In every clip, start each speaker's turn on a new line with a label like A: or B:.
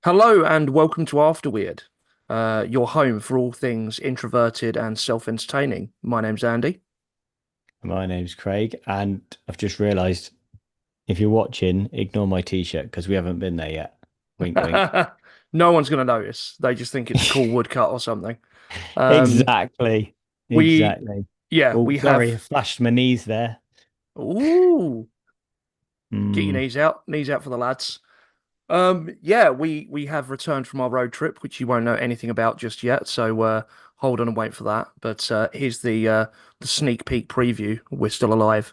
A: Hello and welcome to AfterWyrd, your home for all things introverted and self-entertaining. My name's Andy.
B: My name's Craig, and I've just realised if you're watching, ignore my t-shirt because we haven't been there yet. Wink, wink.
A: No one's going to notice. They just think it's a cool woodcut or something. Um,
B: Exactly.
A: we,
B: Exactly.
A: yeah,
B: Oh,
A: we
B: sorry, I
A: have.
B: flashed my knees there.
A: Ooh, get your
B: Mm.
A: knees out for the lads. Yeah, we have returned from our road trip, which you won't know anything about just yet. So hold on and wait for that. But here's the sneak peek preview. We're still alive.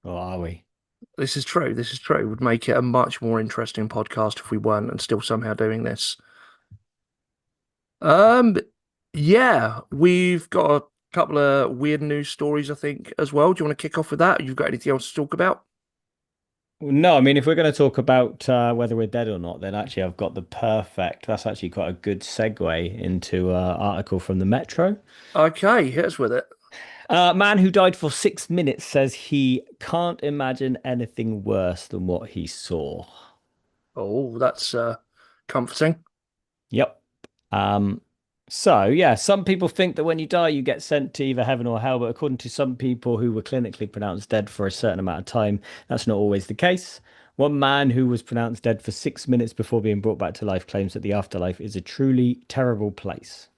B: Or are we?
A: This is true. This is true. It would make it a much more interesting podcast if we weren't and still somehow doing this. Um, yeah, we've got a couple of weird news stories, I think, as well. Do you want to kick off with that? You've got anything else to talk about?
B: No, I mean, if we're going to talk about whether we're dead or not, then actually I've got the perfect, that's actually quite a good segue into an article from the Metro.
A: Okay, hit us with it.
B: Man who died for 6 minutes says he can't imagine anything worse than what he saw.
A: Oh, that's comforting.
B: Yep. Um, so yeah, some people think that when you die, you get sent to either heaven or hell, but according to some people who were clinically pronounced dead for a certain amount of time, that's not always the case. One man who was pronounced dead for 6 minutes before being brought back to life claims that the afterlife is a truly terrible place.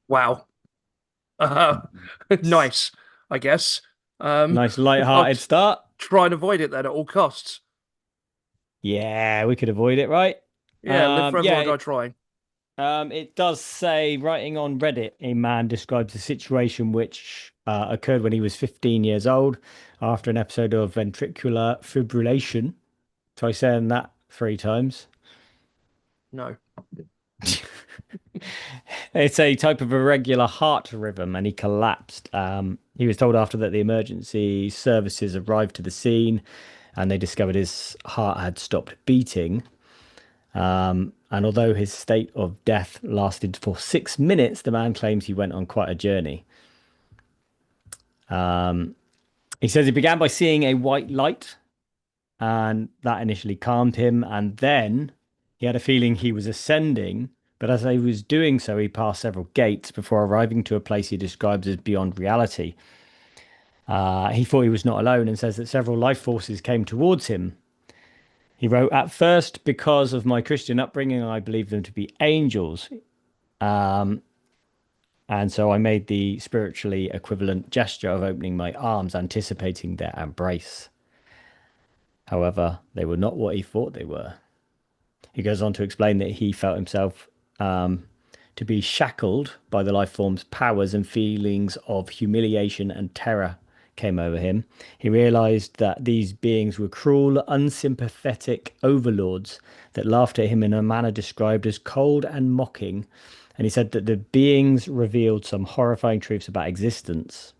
A: Wow. Uh, nice, I guess.
B: Nice
A: I'll
B: light-hearted start.
A: try and avoid it then at all costs.
B: Yeah, we could avoid it, right?
A: Yeah, live forever or
B: Yeah,
A: die trying.
B: It does say, writing on Reddit, a man describes a situation which occurred when he was 15 years old after an episode of ventricular fibrillation. Try saying that 3 times.
A: No.
B: It's a type of irregular heart rhythm, and he collapsed. He was told after that the emergency services arrived to the scene and they discovered his heart had stopped beating. And although his state of death lasted for 6 minutes, the man claims he went on quite a journey. He says he began by seeing a white light, and that initially calmed him. And then he had a feeling he was ascending. But as he was doing so, he passed several gates before arriving to a place he describes as beyond reality. He thought he was not alone and says that several life forces came towards him. He wrote, "At first, because of my Christian upbringing, I believed them to be angels. And so I made the spiritually equivalent gesture of opening my arms, anticipating their embrace. However, they were not what he thought they were." He goes on to explain that he felt himself to be shackled by the life form's powers, and feelings of humiliation and terror came over him. He realized that these beings were cruel, unsympathetic overlords that laughed at him in a manner described as cold and mocking. And he said that the beings revealed some horrifying truths about existence.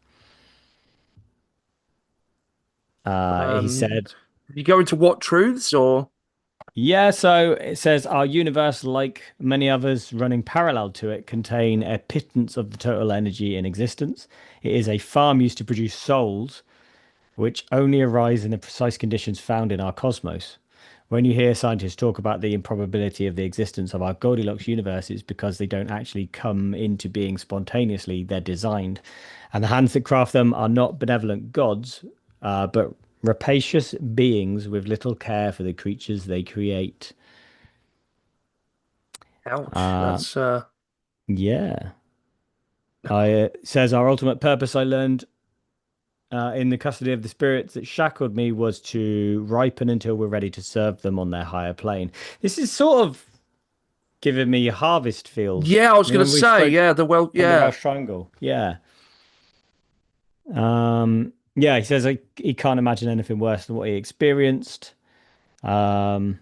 B: He
A: Um,
B: said,
A: you go into what truths or
B: yeah, so it says our universe, like many others running parallel to it, contain a pittance of the total energy in existence. It is a farm used to produce souls, which only arise in the precise conditions found in our cosmos. When you hear scientists talk about the improbability of the existence of our Goldilocks universe, it's because they don't actually come into being spontaneously, they're designed. And the hands that craft them are not benevolent gods, but rapacious beings with little care for the creatures they create.
A: ouch.
B: Uh,
A: That's
B: yeah. Says our ultimate purpose, I learned in the custody of the spirits that shackled me, was to ripen until we're ready to serve them on their higher plane. This is sort of giving me harvest feels.
A: yeah, I was gonna
B: When we
A: say,
B: spoke
A: yeah, the well
B: on the
A: yeah.
B: Welsh Triangle. Yeah. Yeah, he says he can't imagine anything worse than what he experienced. Um,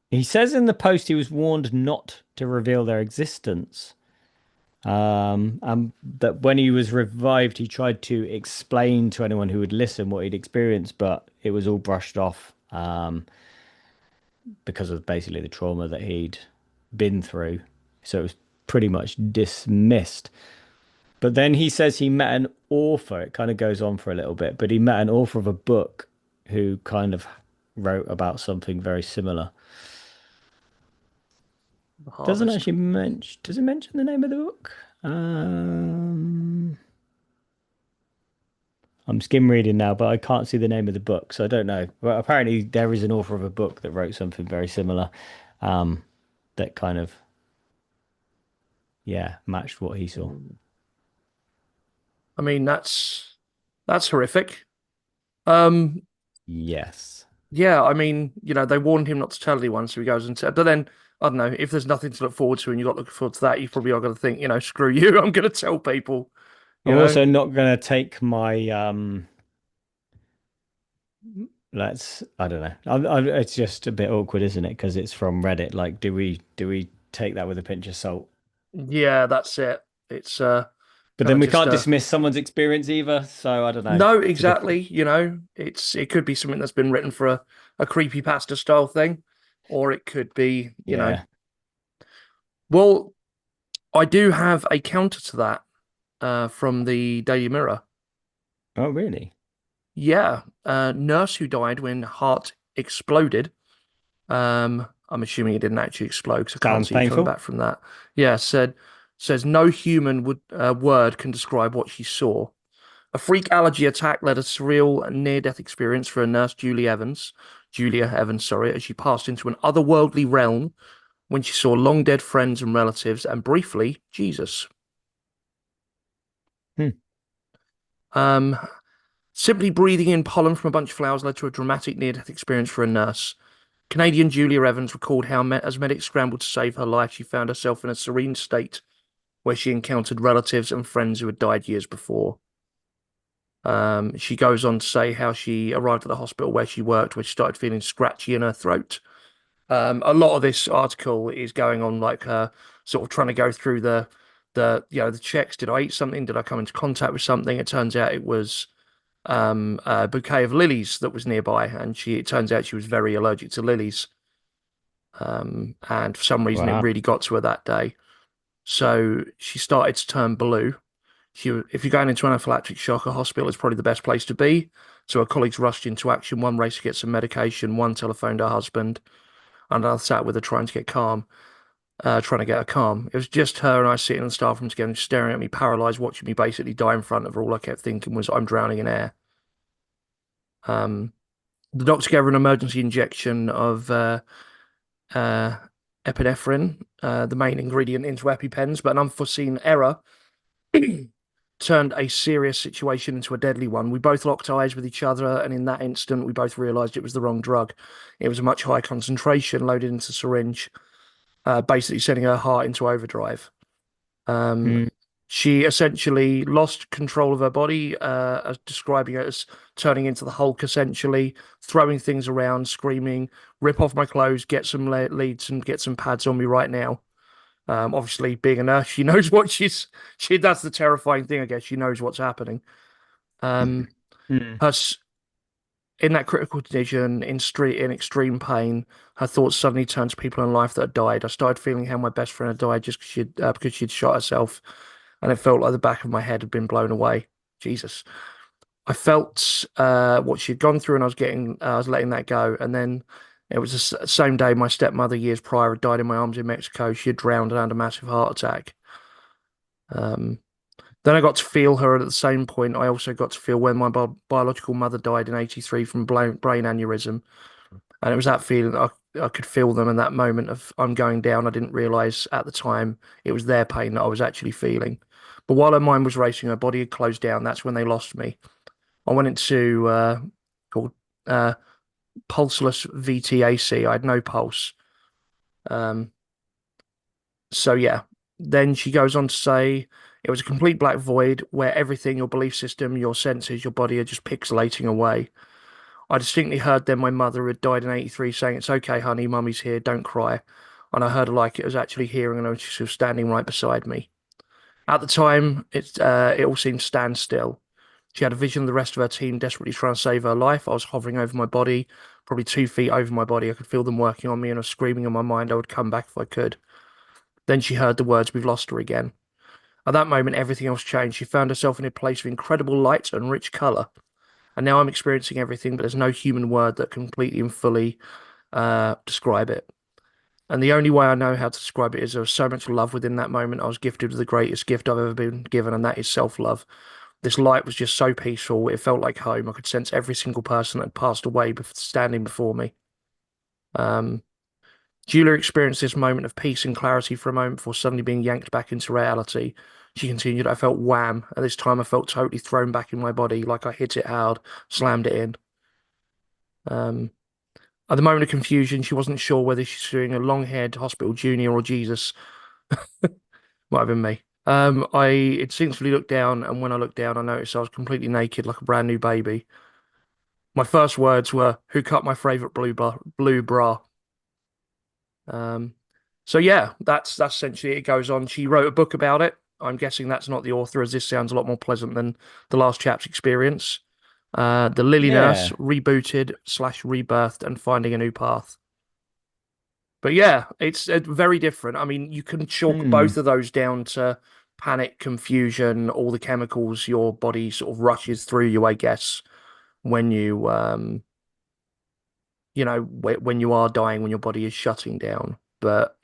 B: he says in the post he was warned not to reveal their existence. And that when he was revived, he tried to explain to anyone who would listen what he'd experienced, but it was all brushed off because of basically the trauma that he'd been through. So it was pretty much dismissed. But then he says he met an author. It kind of goes on for a little bit, but he met an author of a book who kind of wrote about something very similar.
A: The
B: Doesn't
A: Harvest.
B: actually mention. Does it mention the name of the book? I'm skim reading now, but I can't see the name of the book, so I don't know. But apparently, there is an author of a book that wrote something very similar, um, that kind of, yeah, matched what he saw.
A: I mean, that's horrific. Um,
B: Yes.
A: yeah, I mean, they warned him not to tell anyone, so he goes and said. But then, I don't know, if there's nothing to look forward to and you're not looking forward to that, you probably are going to think, screw you, I'm going to tell people, you
B: I'm
A: know?
B: also not gonna take my let's I don't know. It's just a bit awkward, isn't it? Because it's from Reddit. Like, do we take that with a pinch of salt?
A: Yeah, that's it. It's
B: But
A: kind
B: then
A: of
B: we
A: just
B: can't dismiss someone's experience either. So I don't know.
A: no,
B: It's a difficult.
A: exactly. It could be something that's been written for a creepypasta style thing, or it could be,
B: Yeah.
A: well, I do have a counter to that from the Daily Mirror.
B: Oh, really?
A: Yeah, nurse who died when heart exploded. I'm assuming it didn't actually explode because I can't
B: Sounds
A: see you coming
B: painful.
A: back from that. Yeah, says no human word can describe what she saw. A freak allergy attack led a surreal near-death experience for a nurse, Julia Evans, sorry, as she passed into an otherworldly realm when she saw long dead friends and relatives and briefly Jesus.
B: Hmm.
A: Um, Simply breathing in pollen from a bunch of flowers led to a dramatic near-death experience for a nurse. Canadian Julia Evans recalled how, as medics scrambled to save her life, she found herself in a serene state where she encountered relatives and friends who had died years before. She goes on to say how she arrived at the hospital where she worked, where she started feeling scratchy in her throat. A lot of this article is going on like sort of trying to go through the checks. Did I eat something? Did I come into contact with something? It turns out it was a bouquet of lilies that was nearby, and it turns out she was very allergic to lilies. And for some reason, it
B: Wow.
A: really got to her that day. So she started to turn blue. If you're going into anaphylactic shock, a hospital is probably the best place to be. So her colleagues rushed into action. One raced to get some medication, one telephoned her husband, and another sat with her trying to get her calm. It was just her and I sitting in the staff room together, staring at me, paralyzed, watching me basically die in front of her. All I kept thinking was, I'm drowning in air. Um, the doctor gave her an emergency injection of uh, epinephrine, the main ingredient into EpiPens, but an unforeseen error turned a serious situation into a deadly one. We both locked eyes with each other, and in that instant, we both realized it was the wrong drug. It was a much higher concentration loaded into a syringe, basically sending her heart into overdrive. Um,
B: Hmm.
A: she essentially lost control of her body, as describing it as turning into the Hulk, essentially, throwing things around, screaming, rip off my clothes, get some leads and get some pads on me right now. Obviously, being a nurse, she knows what that's the terrifying thing, I guess. She knows what's happening. Um,
B: Hmm.
A: her, in that critical condition, in extreme pain, her thoughts suddenly turned to people in life that had died. I started feeling how my best friend had died just because she'd shot herself, and it felt like the back of my head had been blown away. Jesus. I felt what she'd gone through, and I was letting that go. And then it was the same day my stepmother, years prior, had died in my arms in Mexico. She had drowned and had a massive heart attack. Um, then I got to feel her at the same point. I also got to feel when my biological mother died in '83 from brain aneurysm. And it was that feeling that I could feel them in that moment of I'm going down. I didn't realize at the time it was their pain that I was actually feeling. But while her mind was racing, her body had closed down. That's when they lost me. I went into called uh, pulseless VTAC. I had no pulse. Um, so yeah. Then she goes on to say it was a complete black void where everything, your belief system, your senses, your body are just pixelating away. I distinctly heard then my mother, who had died in '83, saying, "It's okay, honey, mummy's here, don't cry." And I heard her like it was actually hearing, and she was standing right beside me. At the time, it all seemed to stand still. She had a vision of the rest of her team desperately trying to save her life. I was hovering over my body, probably 2 feet over my body. I could feel them working on me, and I was screaming in my mind I would come back if I could. Then she heard the words, "We've lost her again." At that moment, everything else changed. She found herself in a place of incredible light and rich color. and now I'm experiencing everything, but there's no human word that completely and fully describe it. And the only way I know how to describe it is there was so much love within that moment. I was gifted with the greatest gift I've ever been given, and that is self-love. This light was just so peaceful. It felt like home. I could sense every single person that had passed away standing before me. Um, Julia experienced this moment of peace and clarity for a moment before suddenly being yanked back into reality. She continued, I felt wham. At this time, I felt totally thrown back in my body, like I hit it hard, slammed it in. Um, at the moment of confusion, she wasn't sure whether she's doing a long-haired hospital junior or Jesus. Might have been me. I instinctively looked down, and when I looked down, I noticed I was completely naked, like a brand new baby. My first words were, "Who cut my favorite blue bra?" Um, so yeah, that's essentially it. It goes on. She wrote a book about it. I'm guessing that's not the author, as this sounds a lot more pleasant than the last chap's experience. The Lily Nurse
B: Yeah.
A: rebooted slash rebirthed and finding a new path. But yeah, it's very different. I mean, you can chalk
B: Hmm.
A: both of those down to panic, confusion, all the chemicals your body sort of rushes through you, I guess, when when you are dying, when your body is shutting down. But,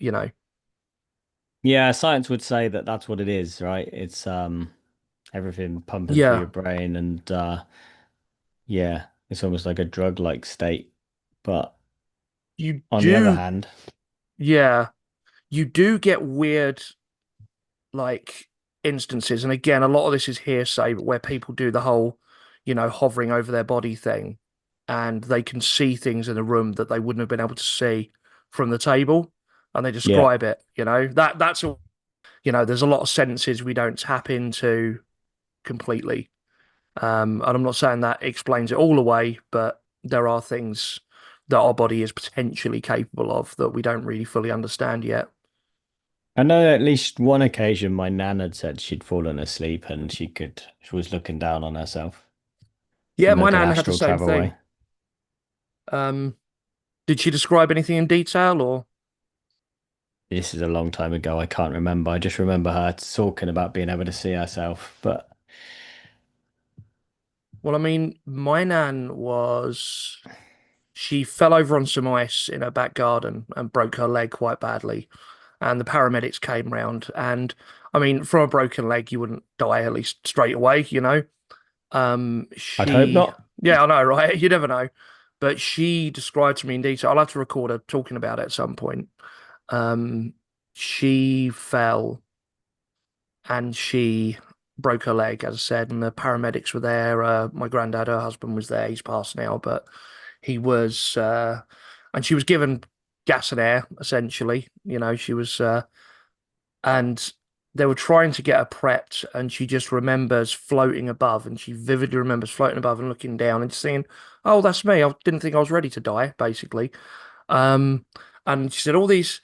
B: Yeah, science would say that that's what it is, right? It's everything pumping through your
A: yeah,
B: brain and yeah, it's almost like a drug-like state. But
A: you
B: on the other
A: do,
B: hand,
A: yeah, you do get weird, like, instances. And again, a lot of this is hearsay, but where people do the whole, hovering over their body thing and they can see things in a room that they wouldn't have been able to see from the table and they
B: yeah.
A: describe it, that's all, there's a lot of senses we don't tap into completely. And I'm not saying that explains it all away, but there are things that our body is potentially capable of that we don't really fully understand yet.
B: I know at least one occasion my nan had said she'd fallen asleep and she was looking down on herself
A: Yeah,
B: in
A: my
B: like an
A: nan had the
B: astral
A: same
B: travel way.
A: thing. Um, did she describe anything in detail or?
B: This is a long time ago. I can't remember. I just remember her talking about being able to see herself. But
A: Well, I mean, my nan she fell over on some ice in her back garden and broke her leg quite badly. And the paramedics came round. And I mean, from a broken leg, you wouldn't die at least straight away, you know?
B: I'd hope
A: She,
B: not.
A: yeah, I know, right? You never know. But she described to me in detail. I'll have to record her talking about it at some point. Um, she fell and she broke her leg, as I said, and the paramedics were there. My granddad, her husband, was there. He's passed now, but he was, and she was given gas and air, essentially. She was, and they were trying to get her prepped, and she just remembers floating above, and she vividly remembers floating above and looking down and saying, "Oh, that's me. I didn't think I was ready to die," basically. Um, and she said all these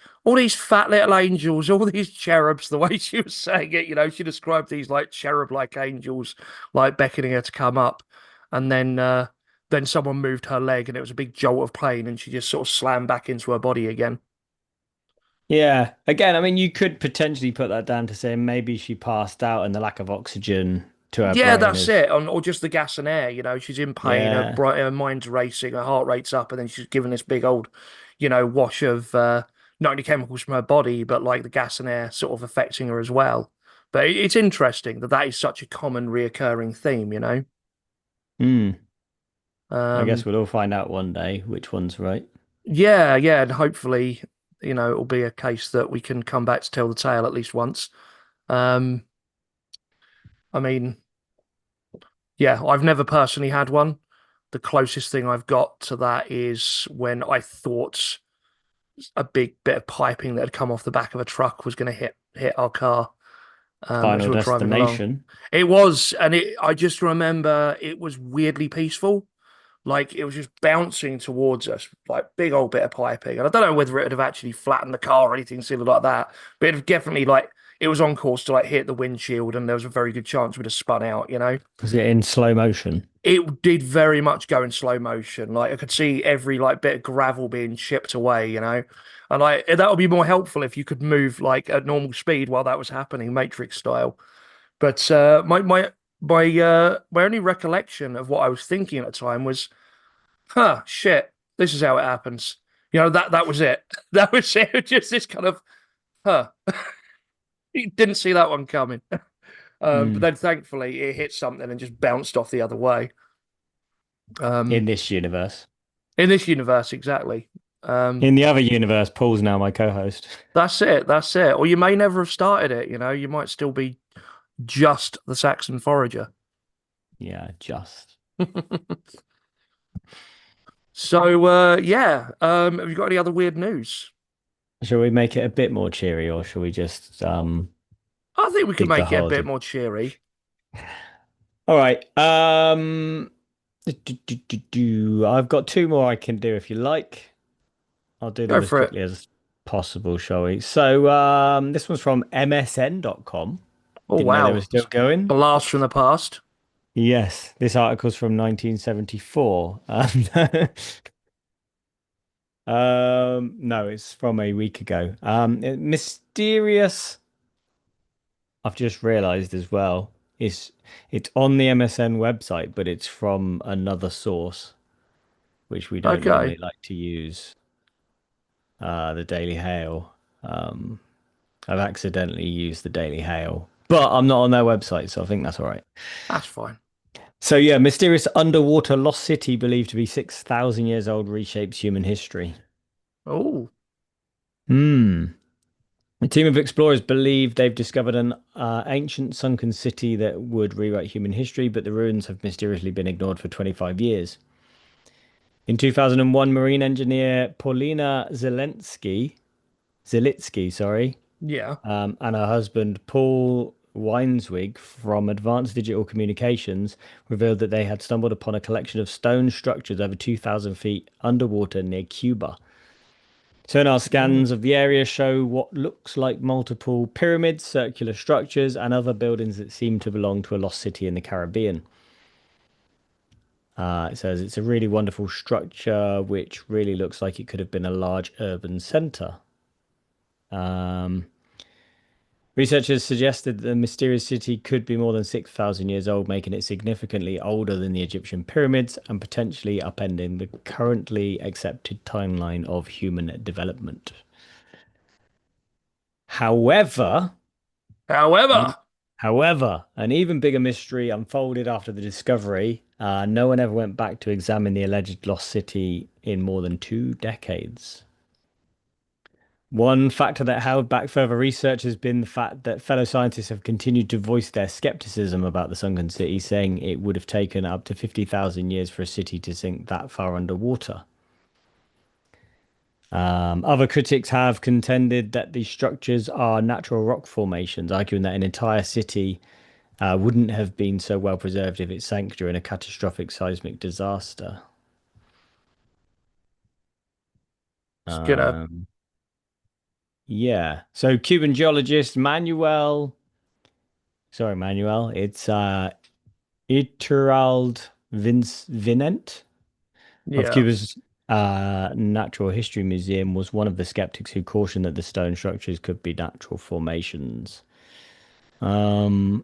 A: fat little angels, all these cherubs, the way she was saying it, she described these like cherub-like angels, like beckoning her to come up. And then someone moved her leg and it was a big jolt of pain and she just sort of slammed back into her body again.
B: Yeah. Again, I mean, you could potentially put that down to saying maybe she passed out and the lack of oxygen to her
A: Yeah,
B: brain
A: that's
B: is,
A: it. Or just the gas and air, she's in pain,
B: yeah.
A: her mind's racing, her heart rate's up, and then she's given this big old, wash of not only chemicals from her body, but like the gas and air sort of affecting her as well. But it's interesting that that is such a common reoccurring theme.
B: Hmm. I guess
A: Um,
B: we'll all find out one day which one's right.
A: yeah, yeah, and hopefully, it'll be a case that we can come back to tell the tale at least once. Um, I mean, yeah, I've never personally had one. The closest thing I've got to that is when I thought a big bit of piping that had come off the back of a truck was going to hit our car as
B: Final
A: we were driving along.
B: Destination.
A: It was, and I just remember it was weirdly peaceful. Like it was just bouncing towards us, like big old bit of piping. And I don't know whether it would have actually flattened the car or anything silly like that, but it definitely like it was on course to like hit the windshield, and there was a very good chance we'd have spun out.
B: Was it in slow motion?
A: It did very much go in slow motion. Like I could see every like bit of gravel being chipped away. And like that would be more helpful if you could move like at normal speed while that was happening, Matrix style. But my my only recollection of what I was thinking at the time was, huh, shit, this is how it happens. That was it. That was it. Just this kind of, huh. You didn't see that one coming. But
B: Mm.
A: then thankfully it hit something and just bounced off the other way.
B: In
A: Um,
B: this universe.
A: in this universe, exactly. Um,
B: In the other universe, Paul's now my co-host.
A: that's it. That's it. Or you may never have started it. You might still be just the Saxon forager.
B: Yeah, just.
A: So, yeah. Have you got any other weird news?
B: Shall we make it a bit more cheery, or shall we just
A: I think we can
B: dig the
A: make it a
B: hole?
A: bit more cheery.
B: All right. I've got two more I can do if you like. I'll do
A: Go
B: them as
A: for it.
B: quickly as possible, shall we? So, this one's from MSN.com.
A: Oh,
B: Didn't know they were
A: wow.
B: still going.
A: Blast from the past.
B: Yes, this article's from 1974. No, it's from a week ago. Mysterious. I've just realized as well. It's on the MSN website, but it's from another source, which we don't normally
A: Okay.
B: like to use. The Daily Hail. Um, I've accidentally used the Daily Hail, but I'm not on their website, so I think that's all right.
A: That's fine.
B: So yeah, mysterious underwater lost city believed to be 6,000 years old reshapes human history.
A: Oh,
B: Hmm. A team of explorers believe they've discovered an ancient sunken city that would rewrite human history, but the ruins have mysteriously been ignored for 25 years. In 2001, marine engineer Paulina Zilitsky, sorry,
A: yeah.
B: and her husband Paul Weinswig from Advanced Digital Communications revealed that they had stumbled upon a collection of stone structures over 2,000 feet underwater near Cuba. Sonar
A: Mm.
B: scans of the area show what looks like multiple pyramids, circular structures, and other buildings that seem to belong to a lost city in the Caribbean. It says it's a really wonderful structure, which really looks like it could have been a large urban center. Um, Researchers suggested that the mysterious city could be more than 6,000 years old, making it significantly older than the Egyptian pyramids and potentially upending the currently accepted timeline of human development. However,
A: However,
B: an, however, an even bigger mystery unfolded after the discovery. No one ever went back to examine the alleged lost city in more than 2 decades. One factor that held back further research has been the fact that fellow scientists have continued to voice their skepticism about the sunken city, saying it would have taken up to 50,000 years for a city to sink that far underwater. Other critics have contended that these structures are natural rock formations, arguing that an entire city wouldn't have been so well preserved if it sank during a catastrophic seismic disaster.
A: it's gonna.
B: Um, yeah. So Cuban geologist Manuel, it's Iturralde Vinent of
A: Yeah.
B: Cuba's Natural History Museum was one of the skeptics who cautioned that the stone structures could be natural formations. Um,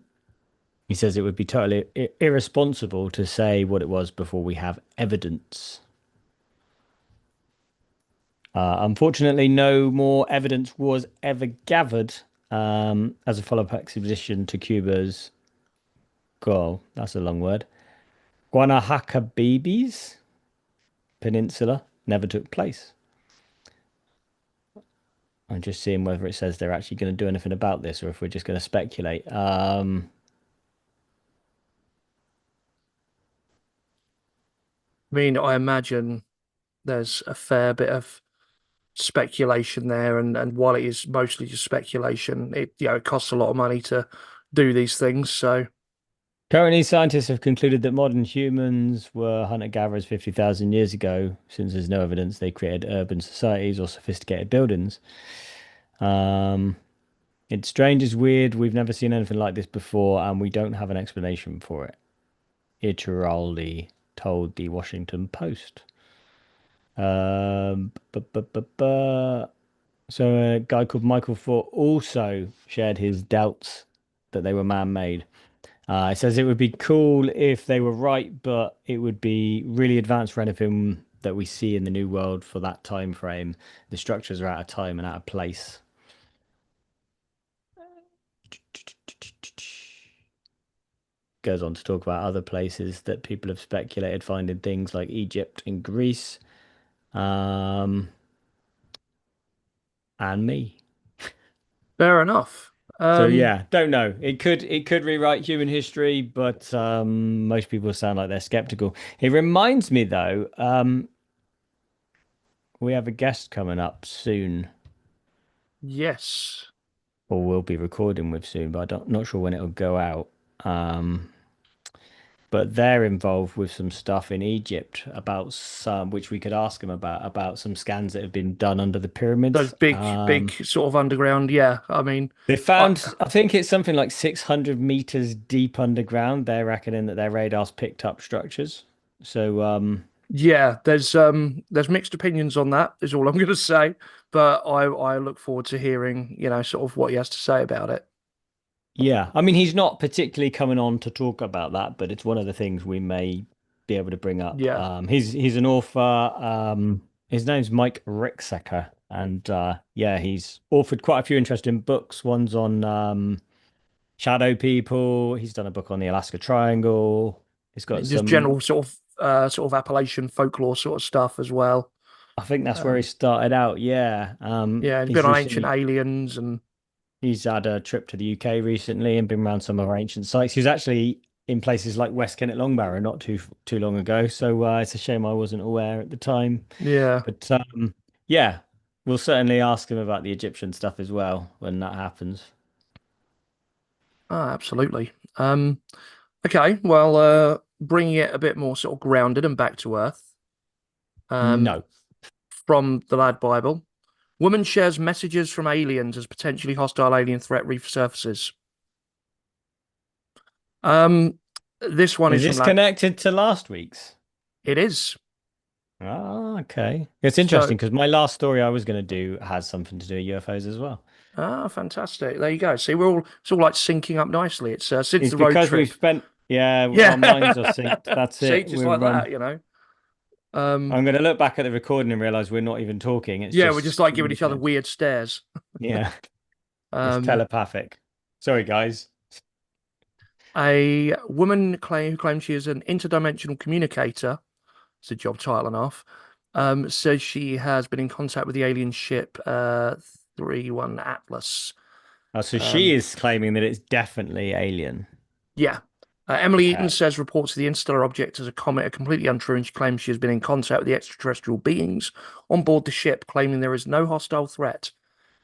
B: he says it would be totally irresponsible to say what it was before we have evidence. Unfortunately, no more evidence was ever gathered as a follow-up expedition to Cuba's, oh, that's a long word, Guanahatabibes Peninsula never took place. I'm just seeing whether it says they're actually going to do anything about this or if we're just going to speculate.
A: I mean, I imagine there's a fair bit of speculation there, and while it is mostly just speculation, it costs a lot of money to do these things. So,
B: Currently, scientists have concluded that modern humans were hunter-gatherers 50,000 years ago, since there's no evidence they created urban societies or sophisticated buildings. Um, it's strange, it's weird. We've never seen anything like this before, and we don't have an explanation for it. Iturralde told the Washington Post. Um, bu- bu- bu- bu- So a guy called Michael Fort also shared his doubts that they were man-made. It says it would be cool if they were right, but it would be really advanced for anything that we see in the new world for that time frame. The structures are out of time and out of place. Goes on to talk about other places that people have speculated finding things like Egypt and Greece, um, and me.
A: Fair enough.
B: So
A: Um,
B: yeah, don't know. It could rewrite human history, but most people sound like they're skeptical. It reminds me though, we have a guest coming up soon,
A: yes.
B: or we'll be recording with soon, but I don't not sure when it'll go out. Um, but they're involved with some stuff in Egypt about some, which we could ask them about some scans that have been done under the
A: Those
B: pyramids.
A: big sort of underground. Yeah. I mean,
B: They
A: I,
B: found, I think it's something like 600 meters deep underground. They're reckoning that their radars picked up structures. So,
A: yeah, there's mixed opinions on that, is all I'm going to say. But I look forward to hearing, sort of what he has to say about it.
B: yeah, I mean, he's not particularly coming on to talk about that, but it's one of the things we may be able to bring up.
A: Yeah.
B: He's an author. His name's Mike Ricksecker, and yeah, he's authored quite a few interesting books. One's on shadow people. He's done a book on the Alaska Triangle. He's got
A: Just
B: some.
A: general sort of Appalachian folklore sort of stuff as well.
B: I think that's where he
A: Um,
B: started out. Yeah.
A: yeah, he's
B: He's
A: been on Ancient
B: recently
A: Aliens and
B: he's had a trip to the UK recently and been around some of our ancient sites. He was actually in places like West Kennet Longbarrow not too long ago. So it's a shame I wasn't aware at the time.
A: yeah,
B: But yeah, we'll certainly ask him about the Egyptian stuff as well when that happens.
A: absolutely. Okay, well, bringing it a bit more sort of grounded and back to earth. Um,
B: No.
A: from the Lad Bible, woman shares messages from aliens as potentially hostile alien threat resurfaces. Um, this one
B: Is
A: is from
B: this
A: Lad.
B: connected to last week's?
A: It is.
B: Ah, okay. It's
A: So,
B: interesting because my last story I was going to do has something to do with UFOs as well.
A: fantastic. There you go. See, it's all like syncing up nicely. It's since
B: It's
A: the road
B: because we've
A: trip.
B: spent, yeah, our minds are
A: Yeah.
B: synced. That's
A: See,
B: it.
A: just like that. Um,
B: I'm going to look back at the recording and realize we're not even talking. It's
A: yeah, we're just
B: just
A: like giving each other
B: communicating.
A: weird stares.
B: Yeah, it's
A: Um,
B: telepathic. Sorry, guys.
A: a woman who claims she is an interdimensional communicator, it's a job title and a half, says she has been in contact with the alien ship 31 Atlas.
B: Oh, so she
A: Um,
B: is claiming that it's definitely alien.
A: yeah. Emily Eaton
B: Okay.
A: says reports of the interstellar object as a comet are completely untrue, and she claims she has been in contact with the extraterrestrial beings on board the ship, claiming there is no hostile threat.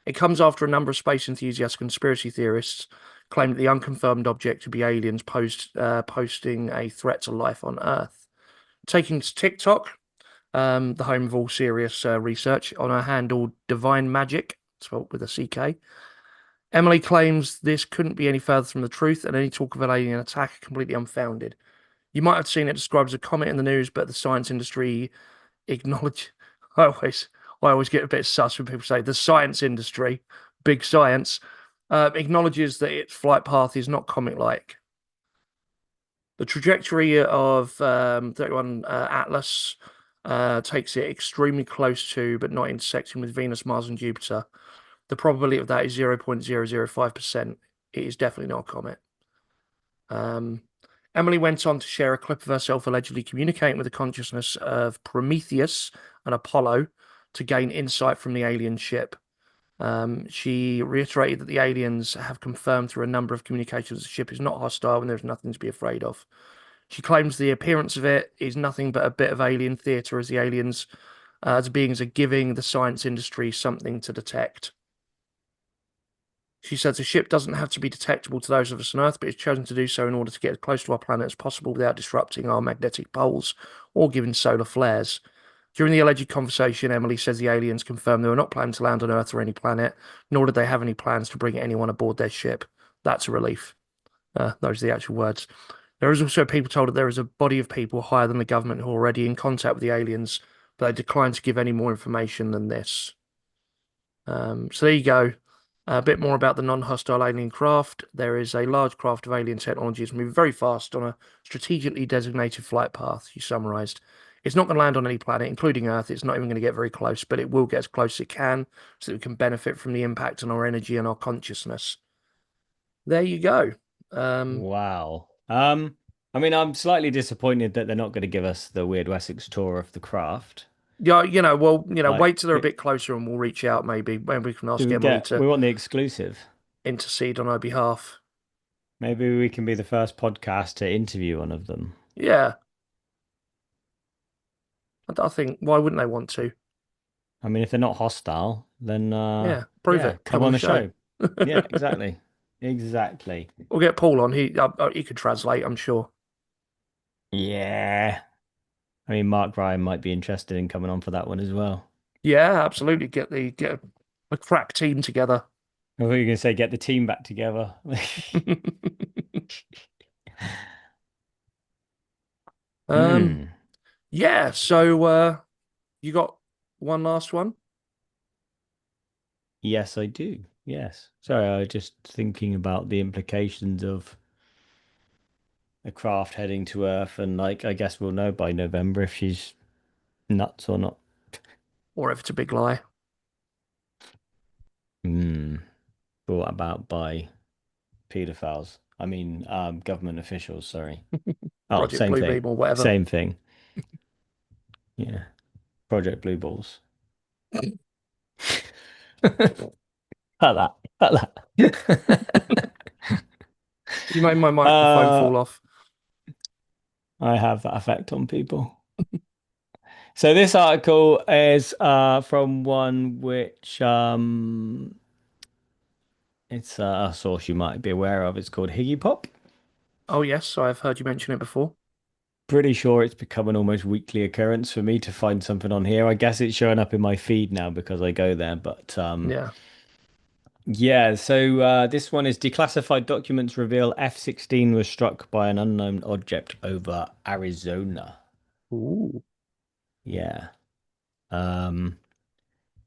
A: It comes after a number of space enthusiast conspiracy theorists claim that the unconfirmed object to be aliens posting a threat to life on Earth. Taking to TikTok, the home of all serious research, on her handle Divine Magic, spelled with a CK. Emily claims this couldn't be any further from the truth, and any talk of an alien attack are completely unfounded. You might have seen it described as a comet in the news, but the science industry acknowledge. I always, I always get a bit sus when people say the science industry, big science, acknowledges that its flight path is not comet-like. The trajectory of 31 Atlas takes it extremely close to, but not intersecting with Venus, Mars, and Jupiter. The probability of that is 0.005%. It is definitely not a comet. Um, Emily went on to share a clip of herself allegedly communicating with the consciousness of Prometheus and Apollo to gain insight from the alien ship. She reiterated that the aliens have confirmed through a number of communications the ship is not hostile and there's nothing to be afraid of. She claims the appearance of it is nothing but a bit of alien theatre, as the aliens, as beings, are giving the science industry something to detect. She says the ship doesn't have to be detectable to those of us on Earth, but it's chosen to do so in order to get as close to our planet as possible without disrupting our magnetic poles or giving solar flares. During the alleged conversation, Emily says the aliens confirmed they were not planning to land on Earth or any planet, nor did they have any plans to bring anyone aboard their ship. That's a relief. Those are the actual words. There is also people told that there is a body of people higher than the government who are already in contact with the aliens, but they declined to give any more information than this. So there you go. A bit more about the non-hostile alien craft. There is a large craft of alien technologies moving very fast on a strategically designated flight path, you summarized. It's not going to land on any planet, including Earth. It's not even going to get very close, but it will get as close as it can so that we can benefit from the impact on our energy and our consciousness. There you go. Um,
B: Wow. I mean, I'm slightly disappointed that they're not going to give us the Wyrd Wessex tour of the craft.
A: yeah,
B: Like,
A: wait till they're a bit closer and we'll reach out maybe when we can ask Emily to
B: we want the exclusive.
A: intercede on our behalf.
B: Maybe we can be the first podcast to interview one of them.
A: Yeah, I think why wouldn't they want to?
B: I mean, if they're not hostile, then
A: Yeah, prove
B: yeah,
A: it.
B: come
A: Come on
B: on
A: the
B: the
A: show.
B: show. Yeah, exactly. Exactly.
A: We'll get Paul on. He could translate, I'm sure.
B: Yeah. I mean, Mark Ryan might be interested in coming on for that one as well.
A: Yeah, absolutely. Get a crack team together.
B: I thought you were going to say get the team back together.
A: Um,
B: Hmm.
A: yeah, so you got one last one?
B: Yes, I do. Yes. Sorry, I was just thinking about the implications of a craft heading to Earth, and like, I guess we'll know by November if she's nuts or not.
A: Or if it's a big lie.
B: Hmm. Brought about by pedophiles. I mean, government officials, sorry. Oh,
A: Project
B: same thing.
A: Bluebeam or whatever.
B: Same thing. Yeah. Project Blue Balls. Like that. Like that.
A: You made my microphone
B: uh,
A: fall off.
B: I have that effect on people. So this article is from one which it's a source you might be aware of. It's called Higgy Pop.
A: Oh yes, I've heard you mention it before.
B: Pretty sure it's become an almost weekly occurrence for me to find something on here. I guess it's showing up in my feed now because I go there. But
A: Yeah.
B: yeah, so this one is declassified documents reveal F-16 was struck by an unknown object over Arizona.
A: Ooh.
B: Yeah. Um,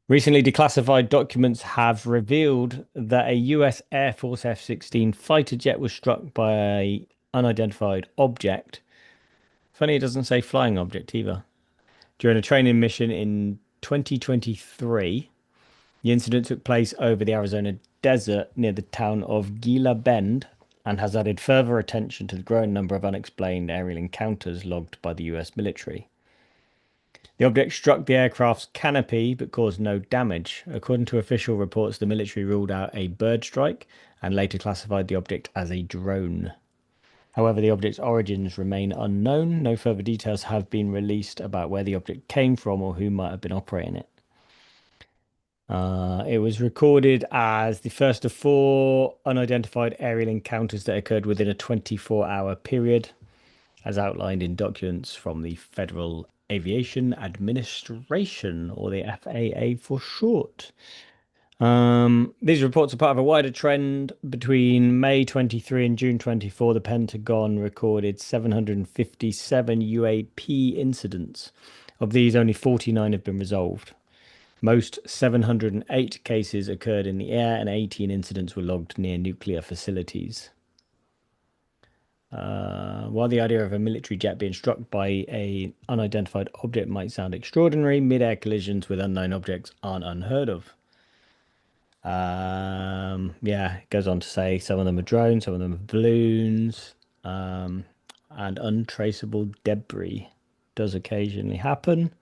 B: Recently, declassified documents have revealed that a US Air Force F-16 fighter jet was struck by an unidentified object. Funny, it doesn't say flying object either. During a training mission in 2023, the incident took place over the Arizona desert near the town of Gila Bend and has added further attention to the growing number of unexplained aerial encounters logged by the US military. The object struck the aircraft's canopy but caused no damage. According to official reports, the military ruled out a bird strike and later classified the object as a drone. However, the object's origins remain unknown. No further details have been released about where the object came from or who might have been operating it. It was recorded as the first of four unidentified aerial encounters that occurred within a 24-hour period, as outlined in documents from the Federal Aviation Administration, or the FAA for short. These reports are part of a wider trend. Between May 23 and June 24, the Pentagon recorded 757 UAP incidents. Of these, only 49 have been resolved. Most 708 cases occurred in the air, and 18 incidents were logged near nuclear facilities. While the idea of a military jet being struck by an unidentified object might sound extraordinary, mid-air collisions with unknown objects aren't unheard of. Yeah, it goes on to say some of them are drones, some of them are balloons, and untraceable debris does occasionally happen.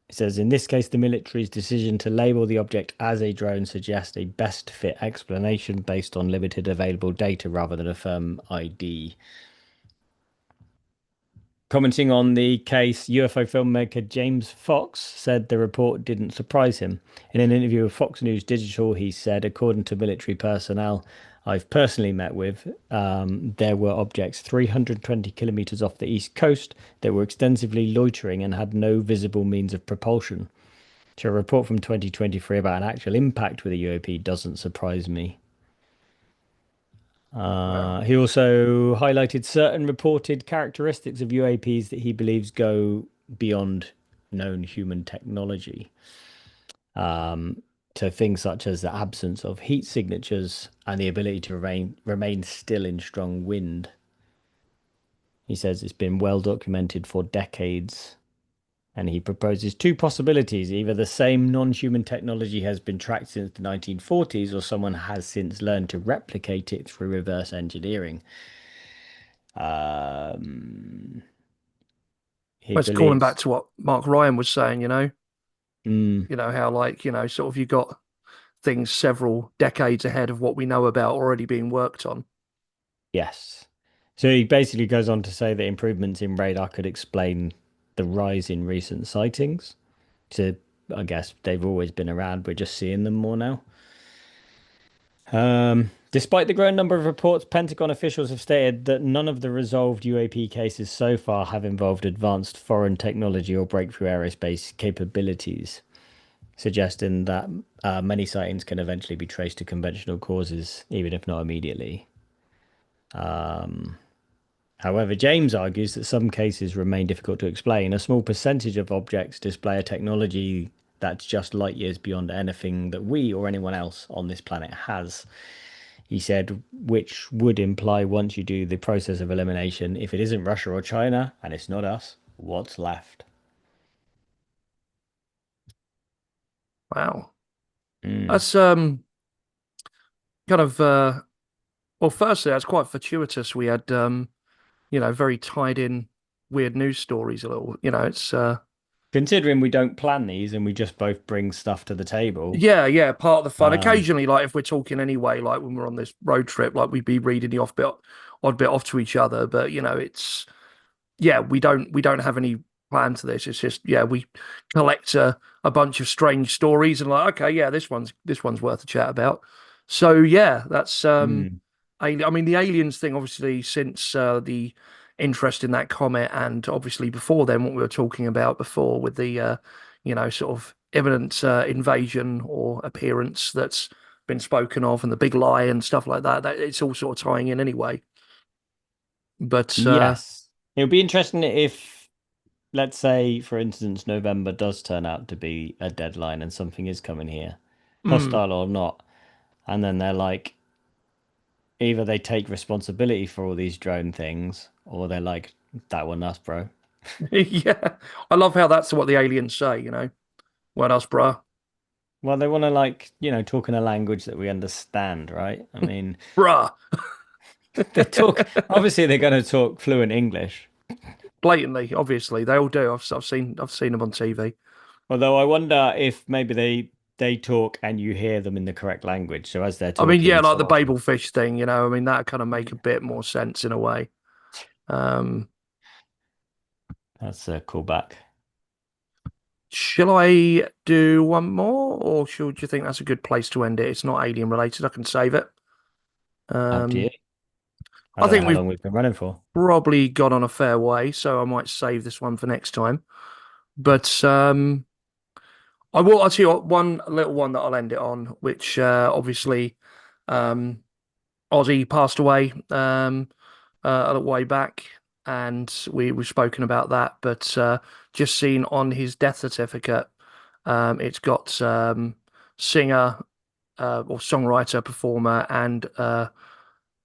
B: It says, in this case, the military's decision to label the object as a drone suggests a best fit explanation based on limited available data rather than a firm ID. Commenting on the case, UFO filmmaker James Fox said the report didn't surprise him. In an interview with Fox News Digital, he said, according to military personnel I've personally met with, there were objects 320 kilometers off the east coast that were extensively loitering and had no visible means of propulsion. So a report from 2023 about an actual impact with a UAP doesn't surprise me.
A: Wow.
B: He also highlighted certain reported characteristics of UAPs that he believes go beyond known human technology. to things such as the absence of heat signatures and the ability to remain still in strong wind. He says it's been well documented for decades. And he proposes two possibilities. Either the same non-human technology has been tracked since the 1940s, or someone has since learned to replicate it through reverse engineering. Um, he
A: Let's calling
B: believes.
A: back to what Mark Ryan was saying,
B: Mm,
A: how like, sort of you got things several decades ahead of what we know about already being worked on.
B: yes. So he basically goes on to say that improvements in radar could explain the rise in recent sightings. To, I guess they've always been around. We're just seeing them more now. Despite the growing number of reports, Pentagon officials have stated that none of the resolved UAP cases so far have involved advanced foreign technology or breakthrough aerospace capabilities, suggesting that many sightings can eventually be traced to conventional causes, even if not immediately. However, James argues that some cases remain difficult to explain. A small percentage of objects display a technology that's just light years beyond anything that we or anyone else on this planet has. He said, which would imply once you do the process of elimination, if it isn't Russia or China and it's not us, what's left?
A: Wow.
B: Mm.
A: That's kind of well, firstly, that's quite fortuitous. We had very tied in weird news stories a little. It's
B: Considering we don't plan these and we just both bring stuff to the table.
A: yeah, yeah, part of the fun.
B: Um,
A: Occasionally, like if we're talking anyway, like when we're on this road trip, like we'd be reading the odd bit off to each other. But it's yeah, we don't have any plan to this. It's just yeah, we collect a bunch of strange stories and like okay, yeah, this one's worth a chat about. So yeah, that's
B: mm,
A: I mean the aliens thing obviously since the interest in that comet and obviously before then what we were talking about before with the sort of imminent invasion or appearance that's been spoken of and the big lie and stuff like that. That it's all sort of tying in anyway. But
B: yes. It would be interesting if, let's say, for instance, November does turn out to be a deadline and something is coming here,
A: mm,
B: hostile or not. And then they're like, either they take responsibility for all these drone things, or they're like, that wasn't us, bro.
A: yeah, I love how that's what the aliens say. What else, bruh?
B: Well, they want to like, talk in a language that we understand, right? I mean,
A: Bruh.
B: they talk, obviously they're going to talk fluent English.
A: Blatantly, obviously, they all do. I've seen them on TV.
B: Although I wonder if maybe they talk and you hear them in the correct language. So as they're
A: I mean, yeah,
B: talking,
A: like the
B: sort of,
A: Babel fish thing. I mean, that kind of make a bit more sense in a way. Um,
B: that's a callback.
A: shall I do one more, or should you think that's a good place to end it? It's not alien related. I can save it.
B: Up to you.
A: Um,
B: I
A: I
B: don't know
A: think
B: how
A: we've
B: long we've been running for.
A: probably gone on a fair way, so I might save this one for next time. But I will. I'll tell you what, one little one that I'll end it on, which obviously um, Ozzy passed away a little way back, and we've spoken about that. But just seen on his death certificate, it's got singer or songwriter, performer, and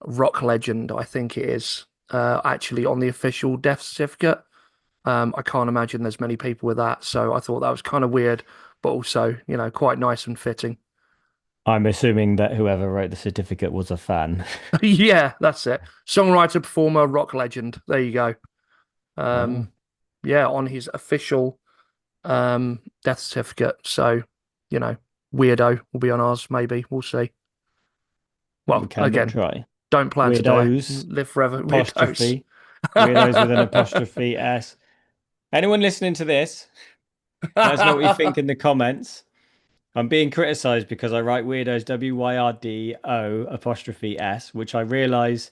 A: rock legend. I think it is actually on the official death certificate. I can't imagine there's many people with that, so I thought that was kind of weird, but also quite nice and fitting.
B: I'm assuming that whoever wrote the certificate was a fan.
A: Yeah, that's it. Songwriter, performer, rock legend. There you go.
B: Oh,
A: Um, yeah, on his official death certificate. So, you know, Weirdo will be on ours, maybe. We'll see.
B: we
A: Well,
B: can but
A: again,
B: try.
A: don't plan to die.
B: Weirdos,
A: Live forever, weirdos.
B: apostrophe, weirdos with an apostrophe S. Anyone listening to this, let us know what you think in the comments. I'm being criticized because I write weirdos WYRDO apostrophe S, which I realize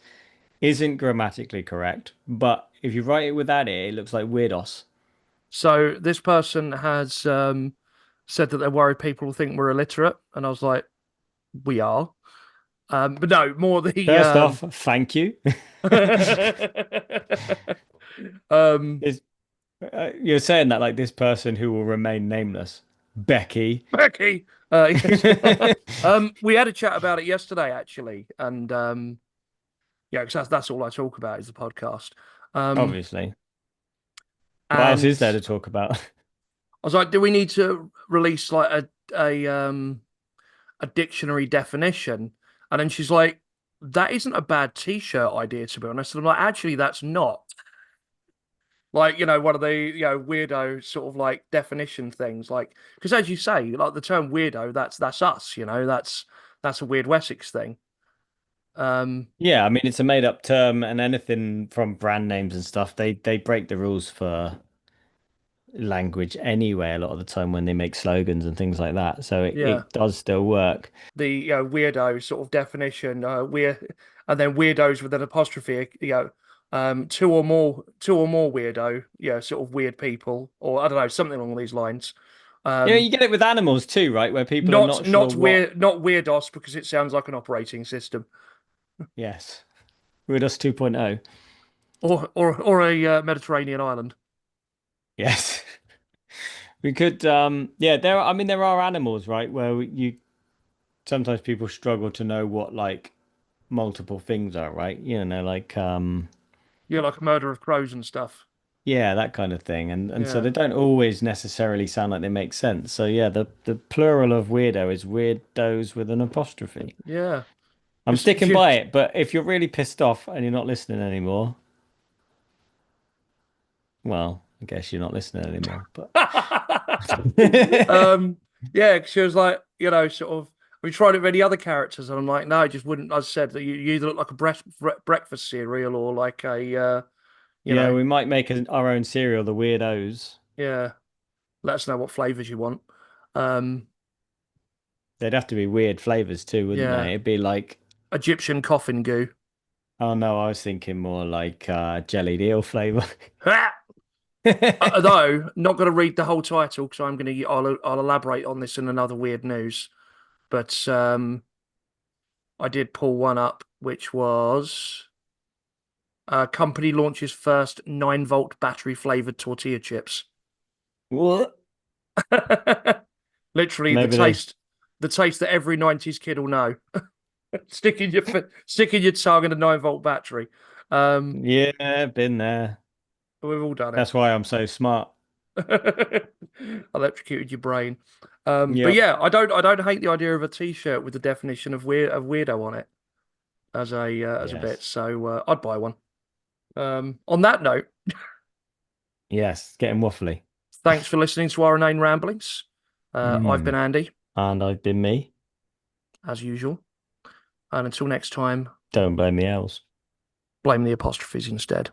B: isn't grammatically correct. But if you write it without it, it looks like weirdos.
A: So this person has said that they're worried people will think we're illiterate, and I was like, we are. But no, more the
B: First off, thank you.
A: um
B: Is you're saying that like this person who will remain nameless. Becky.
A: Becky. Yes. We had a chat about it yesterday, actually, and yeah, because that's all I talk about is the podcast. Um,
B: Obviously. What else is
A: and
B: there to talk about?
A: I was like, do we need to release like a dictionary definition? And then she's like, that isn't a bad t-shirt idea, to be honest. And I'm like, actually, that's not. Like, one of the, weirdo sort of like definition things. Like, because as you say, like the term weirdo, that's us, that's a Wyrd Wessex thing. Um,
B: Yeah, I mean it's a made up term and anything from brand names and stuff, they break the rules for language anyway a lot of the time when they make slogans and things like that. So it,
A: yeah.
B: it does still work.
A: The weirdo sort of definition, weird, and then weirdos with an apostrophe, two or more weirdo, sort of weird people, or I don't know, something along these lines. Um,
B: You get it with animals too, right? Where people are
A: not
B: not sure
A: not
B: what.
A: weird, not weirdos because it sounds like an operating system,
B: Yes. Wyrdos 2.0.
A: or a Mediterranean island.
B: Yes. We could yeah, I mean there are animals, right, where you sometimes people struggle to know what like multiple things are, right? Like
A: Yeah, like a murder of crows and stuff.
B: yeah, that kind of thing. And so
A: Yeah,
B: they don't always necessarily sound like they make sense. So yeah, the plural of weirdo is weirdos with an apostrophe.
A: yeah.
B: I'm
A: Because
B: sticking by it, but if you're really pissed off and you're not listening anymore, well, I guess you're not listening anymore. But
A: um, yeah, she was like, sort of. We tried it with any other characters, and I'm like, no, it just wouldn't. I said that you either look like a breakfast cereal or like a, you
B: yeah,
A: know,
B: we might make our own cereal, the Weirdos.
A: yeah. Let us know what flavors you want. Um,
B: They'd have to be weird flavors too, wouldn't
A: yeah,
B: they? It'd be like,
A: Egyptian coffin goo.
B: oh no, I was thinking more like jellied eel flavor.
A: Though, not going to read the whole title because I'm going to. I'll elaborate on this in another weird news. But I did pull one up, which was company launches first 9-volt battery flavored tortilla chips.
B: What?
A: Literally
B: Maybe they.
A: the taste that every 90s kid will know. Sticking your tongue in a 9-volt battery. Um,
B: Yeah, been there.
A: we've all done it.
B: That's why I'm so smart.
A: Electrocuted your brain. But
B: Yep.
A: yeah, I don't hate the idea of a t-shirt with the definition of weirdo on it as a bit.
B: Yes.
A: So I'd buy one. On that note,
B: Yes. Getting waffly.
A: thanks for listening to our inane ramblings. I've been
B: Mm.
A: Andy,
B: And I've been me.
A: as usual. And until next time,
B: Don't blame the owls.
A: blame the apostrophes instead.